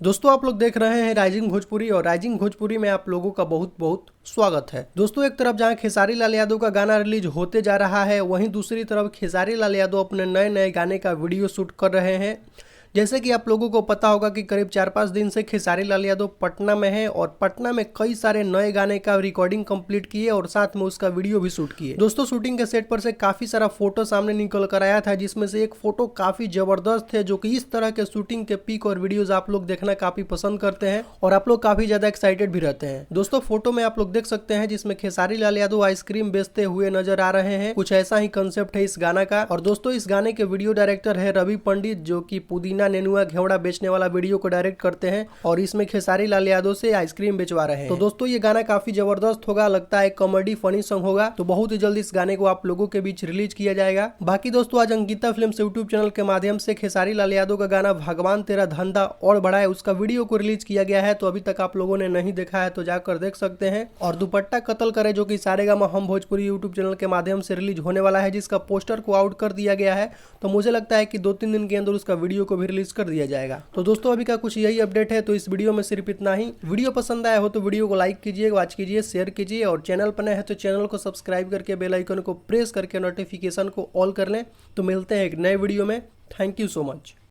दोस्तों आप लोग देख रहे हैं राइजिंग भोजपुरी और राइजिंग भोजपुरी में आप लोगों का बहुत बहुत स्वागत है। दोस्तों एक तरफ जहां खेसारी लाल यादव का गाना रिलीज होते जा रहा है, वहीं दूसरी तरफ खेसारी लाल यादव अपने नए नए गाने का वीडियो शूट कर रहे हैं। जैसे कि आप लोगों को पता होगा कि करीब 4-5 दिन से खेसारी लाल यादव पटना में है और पटना में कई सारे नए गाने का रिकॉर्डिंग कंप्लीट किए और साथ में उसका वीडियो भी शूट किए। दोस्तों शूटिंग के सेट पर से काफी सारा फोटो सामने निकल कर आया था, जिसमें से एक फोटो काफी जबरदस्त है, जो कि इस तरह के शूटिंग के पिक और वीडियोज आप लोग देखना काफी पसंद करते हैं और आप लोग काफी ज्यादा एक्साइटेड भी रहते हैं। दोस्तों फोटो में आप लोग देख सकते हैं जिसमें खेसारी लाल यादव आइसक्रीम बेचते हुए नजर आ रहे हैं। कुछ ऐसा ही कंसेप्ट है इस गाना का। और दोस्तों इस गाने के वीडियो डायरेक्टर है रवि पंडित, जो कि पुदीना नेनुआ घेवड़ा बेचने वाला वीडियो को डायरेक्ट करते हैं और इसमें खेसारी लाल यादव से आइसक्रीम बेचवा रहे हैं। तो दोस्तों ये गाना काफी जबरदस्त होगा, लगता है कॉमेडी फनी सॉन्ग होगा। तो बहुत ही जल्दी इस गाने को आप लोगों के बीच रिलीज किया जाएगा। बाकी दोस्तों आज अंकिता फिल्म्स यूट्यूब चैनल के माध्यम से खेसारी लाल यादव का गाना भगवान तेरा धंधा और बड़ा है, उसका वीडियो को रिलीज किया गया है। तो अभी तक आप लोगों ने नहीं देखा है तो जाकर देख सकते हैं। और दुपट्टा कत्ल करे जो कि सारेगामा हम भोजपुरी यूट्यूब चैनल के माध्यम से रिलीज होने वाला है, जिसका पोस्टर को आउट कर दिया गया है। तो मुझे लगता है कि 2-3 दिन के अंदर उसका वीडियो को भी रिलीज कर दिया जाएगा। तो दोस्तों अभी का कुछ यही अपडेट है। तो इस वीडियो में सिर्फ इतना ही। वीडियो पसंद आया हो तो वीडियो को लाइक कीजिए, वॉच कीजिए, शेयर कीजिए और चैनल पर नए हैं तो चैनल को सब्सक्राइब करके बेल आइकन को प्रेस करके नोटिफिकेशन को ऑल कर लें। तो मिलते हैं एक नए वीडियो में। Thank you so much.